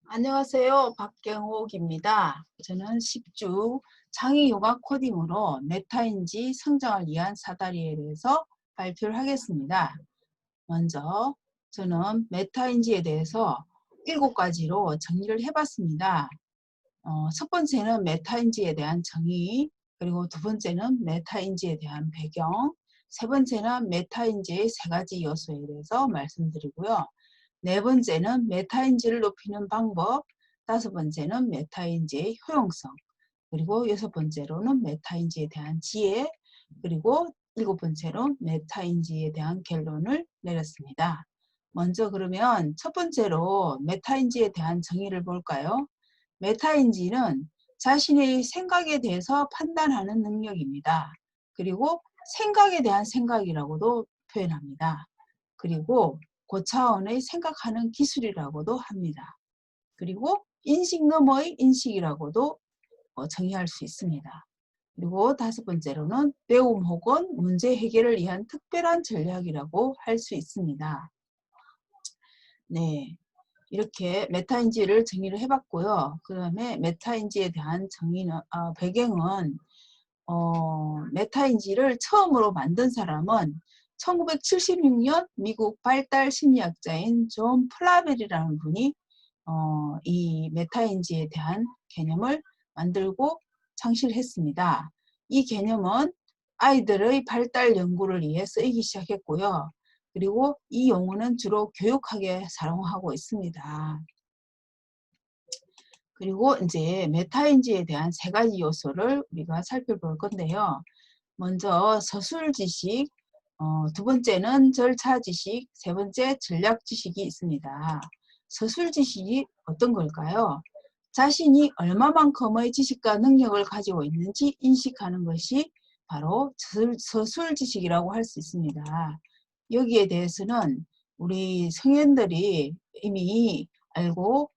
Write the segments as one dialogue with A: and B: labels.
A: 안녕하세요. 박경옥입니다. 저는 10주 창의요가 코딩으로 메타인지 성장을 위한 사다리에 대해서 발표를 하겠습니다. 먼저 저는 메타인지에 대해서 7가지로 정리를 해봤습니다. 첫 번째는 메타인지에 대한 정의, 그리고 두 번째는 메타인지에 대한 배경, 세 번째는 메타인지의 3가지 요소에 대해서 말씀드리고요. 네 번째는 메타인지를 높이는 방법, 다섯 번째는 메타인지의 효용성, 그리고 여섯 번째로는 메타인지에 대한 지혜, 그리고 일곱 번째로 메타인지에 대한 결론을 내렸습니다. 먼저 그러면 첫 번째로 메타인지에 대한 정의를 볼까요? 메타인지는 자신의 생각에 대해서 판단하는 능력입니다. 그리고 생각에 대한 생각이라고도 표현합니다. 그리고 고차원의 생각하는 기술이라고도 합니다. 그리고 인식 너머의 인식이라고도 정의할 수 있습니다. 그리고 다섯 번째로는 배움 혹은 문제 해결을 위한 특별한 전략이라고 할 수 있습니다. 네, 이렇게 메타인지를 정의를 해봤고요. 그 다음에 메타인지에 대한 정의는 배경은 메타인지를 처음으로 만든 사람은 1976년 미국 발달 심리학자인 존 플라벨이라는 분이 이 메타인지에 대한 개념을 만들고 창실했습니다. 이 개념은 아이들의 발달 연구를 위해 쓰이기 시작했고요. 그리고 이 용어는 주로 교육학에 사용하고 있습니다. 그리고 이제 메타인지에 대한 3가지 요소를 우리가 살펴볼 건데요. 먼저 서술 지식, 두 번째는 절차 지식, 세 번째 전략 지식이 있습니다. 서술 지식이 어떤 걸까요? 자신이 얼마만큼의 지식과 능력을 가지고 있는지 인식하는 것이 바로 서술 지식이라고 할 수 있습니다. 여기에 대해서는 우리 성인들이 이미 알고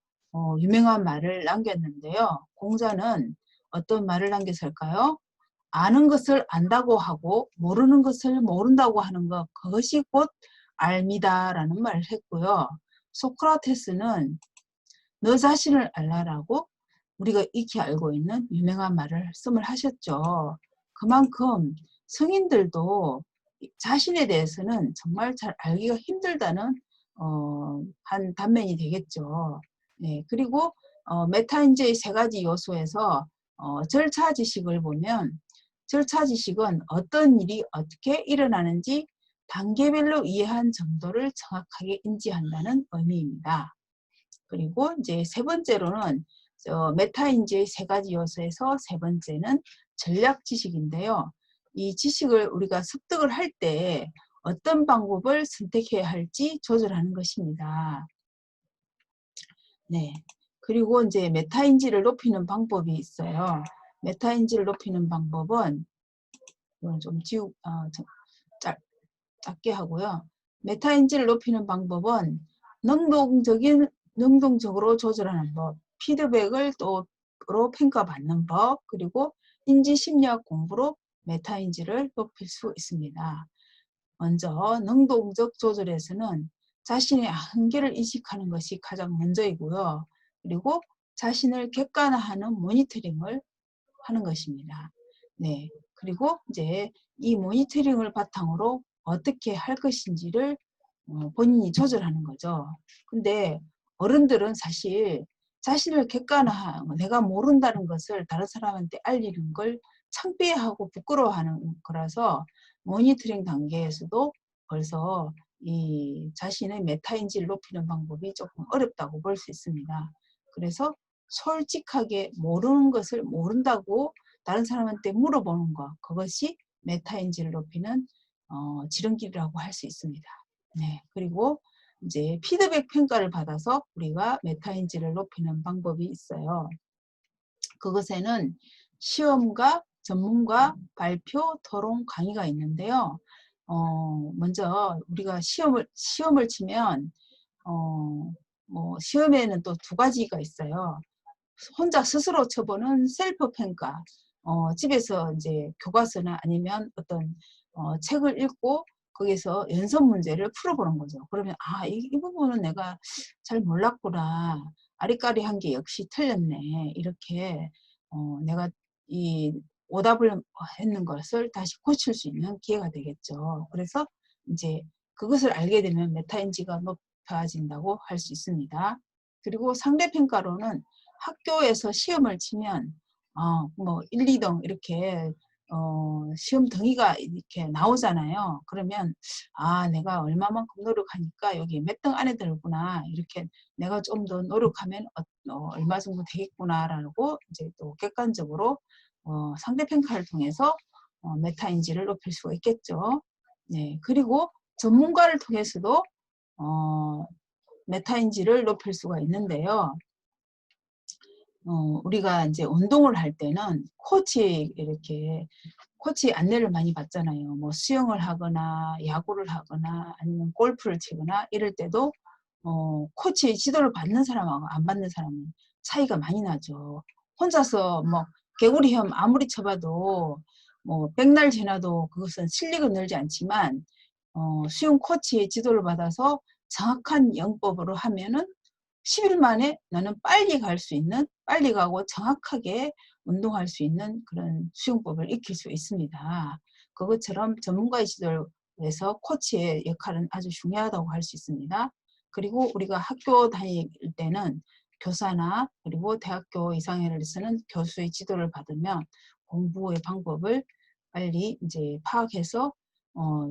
A: 유명한 말을 남겼는데요. 공자는 어떤 말을 남겼을까요? 아는 것을 안다고 하고 모르는 것을 모른다고 하는 것, 그것이 곧 알미다라는 말을 했고요. 소크라테스는 너 자신을 알라라고 우리가 익히 알고 있는 유명한 말씀을 하셨죠. 그만큼 성인들도 자신에 대해서는 정말 잘 알기가 힘들다는 한 단면이 되겠죠. 네, 그리고 메타인지의 3가지 요소에서 절차 지식을 보면 절차 지식은 어떤 일이 어떻게 일어나는지 단계별로 이해한 정도를 정확하게 인지한다는 의미입니다. 그리고 이제 세 번째로는 메타인지의 3가지 요소에서 세 번째는 전략 지식인데요. 이 지식을 우리가 습득을 할 때 어떤 방법을 선택해야 할지 조절하는 것입니다. 네. 그리고 이제 메타인지를 높이는 방법이 있어요. 메타인지를 높이는 방법은 이건 좀 작게 하고요. 메타인지를 높이는 방법은 능동적으로 조절하는 법, 피드백을 또로 평가받는 법, 그리고 인지심리학 공부로 메타인지를 높일 수 있습니다. 먼저 능동적 조절에서는 자신의 한계를 인식하는 것이 가장 먼저이고요. 그리고 자신을 객관화하는 모니터링을 하는 것입니다. 네. 그리고 이제 이 모니터링을 바탕으로 어떻게 할 것인지를 본인이 조절하는 거죠. 근데 어른들은 사실 자신을 객관화하고 내가 모른다는 것을 다른 사람한테 알리는 걸 창피해하고 부끄러워하는 거라서 모니터링 단계에서도 벌써 이 자신의 메타인지를 높이는 방법이 조금 어렵다고 볼 수 있습니다. 그래서 솔직하게 모르는 것을 모른다고 다른 사람한테 물어보는 것, 그것이 메타인지를 높이는 지름길이라고 할 수 있습니다. 네, 그리고 이제 피드백 평가를 받아서 우리가 메타인지를 높이는 방법이 있어요. 그것에는 시험과 전문가, 발표, 토론, 강의가 있는데요. 먼저 우리가 시험을 치면 시험에는 또 2가지가 있어요. 혼자 스스로 쳐보는 셀프 평가. 집에서 이제 교과서나 아니면 어떤 책을 읽고 거기서 연습 문제를 풀어보는 거죠. 그러면 이 부분은 내가 잘 몰랐구나. 아리까리한 게 역시 틀렸네. 이렇게 내가 이 오답을 했는 것을 다시 고칠 수 있는 기회가 되겠죠. 그래서 이제 그것을 알게 되면 메타인지가 높아진다고 할 수 있습니다. 그리고 상대평가로는 학교에서 시험을 치면 뭐 1, 2등 이렇게 시험 등위가 이렇게 나오잖아요. 그러면 내가 얼마만큼 노력하니까 여기 몇 등 안에 들구나. 이렇게 내가 좀 더 노력하면 얼마 정도 되겠구나라고 이제 또 객관적으로 상대평가를 통해서 메타인지를 높일 수가 있겠죠. 네, 그리고 전문가를 통해서도 메타인지를 높일 수가 있는데요. 우리가 이제 운동을 할 때는 코치 안내를 많이 받잖아요. 뭐 수영을 하거나 야구를 하거나 아니면 골프를 치거나 이럴 때도 코치의 지도를 받는 사람하고 안 받는 사람은 차이가 많이 나죠. 혼자서 뭐 개구리 헤엄 아무리 쳐봐도 뭐 백날 지나도 그것은 실력은 늘지 않지만 수영 코치의 지도를 받아서 정확한 영법으로 하면은 10일 만에 나는 빨리 갈 수 있는, 빨리 가고 정확하게 운동할 수 있는 그런 수영법을 익힐 수 있습니다. 그것처럼 전문가의 지도에서 코치의 역할은 아주 중요하다고 할 수 있습니다. 그리고 우리가 학교 다닐 때는 교사나 그리고 대학교 이상에서는 교수의 지도를 받으면 공부의 방법을 빨리 이제 파악해서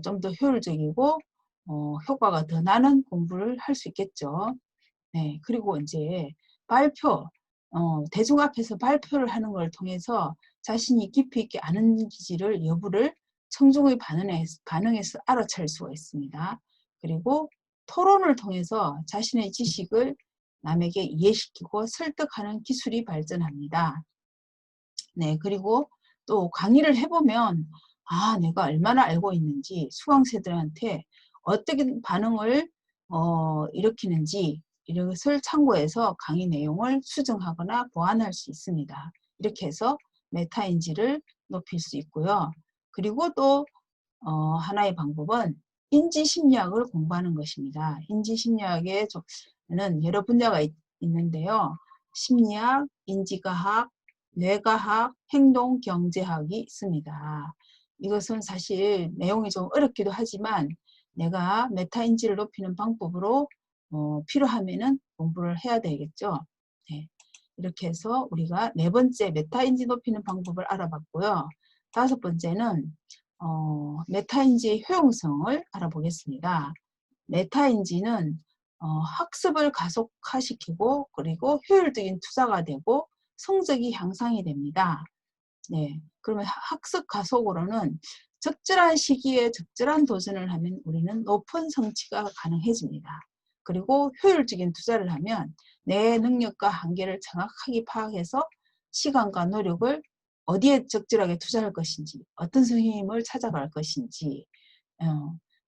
A: 좀 더 효율적이고 효과가 더 나는 공부를 할 수 있겠죠. 네, 그리고 이제 발표, 대중 앞에서 발표를 하는 걸 통해서 자신이 깊이 있게 아는지를 여부를 청중의 반응에서 알아챌 수가 있습니다. 그리고 토론을 통해서 자신의 지식을 남에게 이해시키고 설득하는 기술이 발전합니다. 네, 그리고 또 강의를 해보면 내가 얼마나 알고 있는지 수강생들한테 어떻게 반응을 일으키는지 이것을 참고해서 강의 내용을 수정하거나 보완할 수 있습니다. 이렇게 해서 메타인지를 높일 수 있고요. 그리고 또 하나의 방법은 인지심리학을 공부하는 것입니다. 인지심리학에는 여러 분야가 있는데요. 심리학, 인지과학, 뇌과학, 행동경제학이 있습니다. 이것은 사실 내용이 좀 어렵기도 하지만 내가 메타인지를 높이는 방법으로 필요하면은 공부를 해야 되겠죠. 네. 이렇게 해서 우리가 네 번째 메타인지 높이는 방법을 알아봤고요. 다섯 번째는 메타인지의 효용성을 알아보겠습니다. 메타인지는 학습을 가속화시키고 그리고 효율적인 투자가 되고 성적이 향상이 됩니다. 네, 그러면 학습 가속으로는 적절한 시기에 적절한 도전을 하면 우리는 높은 성취가 가능해집니다. 그리고 효율적인 투자를 하면 내 능력과 한계를 정확하게 파악해서 시간과 노력을 어디에 적절하게 투자할 것인지, 어떤 선생님을 찾아갈 것인지,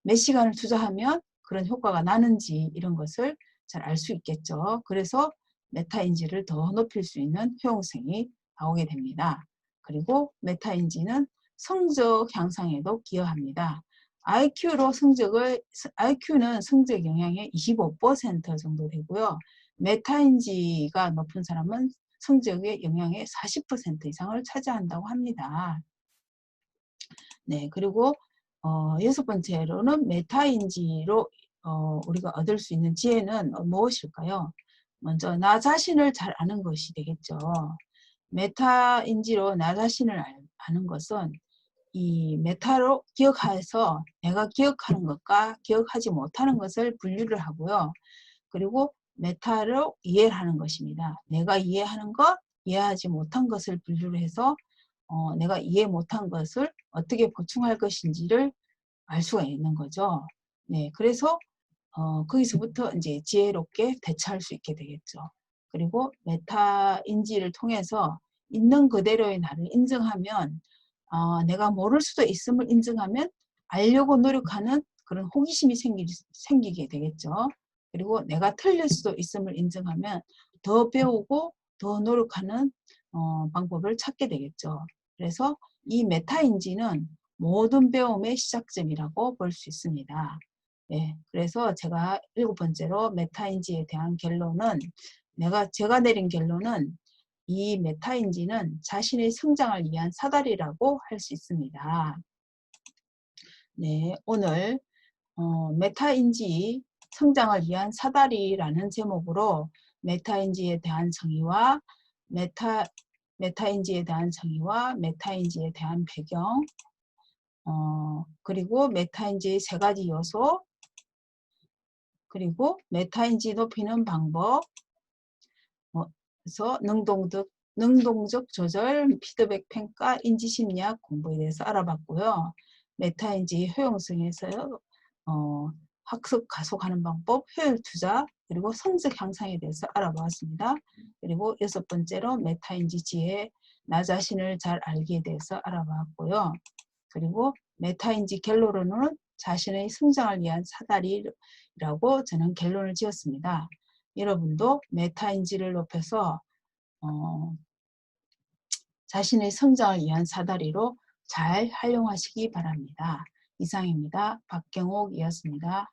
A: 몇 시간을 투자하면 그런 효과가 나는지 이런 것을 잘 알 수 있겠죠. 그래서 메타인지를 더 높일 수 있는 효용성이 나오게 됩니다. 그리고 메타인지는 성적 향상에도 기여합니다. IQ는 성적 영향의 25% 정도 되고요. 메타인지가 높은 사람은 성적의 영향의 40% 이상을 차지한다고 합니다. 네, 그리고 여섯 번째로는 메타인지로 우리가 얻을 수 있는 지혜는 무엇일까요? 먼저 나 자신을 잘 아는 것이 되겠죠. 메타인지로 나 자신을 아는 것은 이 메타로 기억해서 내가 기억하는 것과 기억하지 못하는 것을 분류를 하고요. 그리고 메타로 이해를 하는 것입니다. 내가 이해하는 것, 이해하지 못한 것을 분류를 해서 내가 이해 못한 것을 어떻게 보충할 것인지를 알 수가 있는 거죠. 네, 그래서 거기서부터 이제 지혜롭게 대처할 수 있게 되겠죠. 그리고 메타인지를 통해서 있는 그대로의 나를 인정하면 내가 모를 수도 있음을 인정하면 알려고 노력하는 그런 호기심이 생기게 되겠죠. 그리고 내가 틀릴 수도 있음을 인정하면 더 배우고 더 노력하는 방법을 찾게 되겠죠. 그래서 이 메타인지는 모든 배움의 시작점이라고 볼 수 있습니다. 네, 그래서 제가 일곱 번째로 메타인지에 대한 결론은 제가 내린 결론은 이 메타인지는 자신의 성장을 위한 사다리라고 할 수 있습니다. 네, 오늘 메타인지 성장을 위한 사다리라는 제목으로 메타인지에 대한 정의와 메타인지에 대한 정의와 메타인지에 대한 배경, 그리고 메타인지의 3가지 요소, 그리고 메타인지 높이는 방법, 그래서 능동적 조절, 피드백 평가, 인지심리학 공부에 대해서 알아봤고요. 메타인지 효용성에서 학습 가속하는 방법, 효율 투자, 그리고 성적 향상에 대해서 알아보았습니다. 그리고 6번째로 메타인지 지혜, 나 자신을 잘 알기에 대해서 알아봤고요. 그리고 메타인지 결론으로는 자신의 성장을 위한 사다리라고 저는 결론을 지었습니다. 여러분도 메타인지를 높여서 자신의 성장을 위한 사다리로 잘 활용하시기 바랍니다. 이상입니다. 박경옥이었습니다.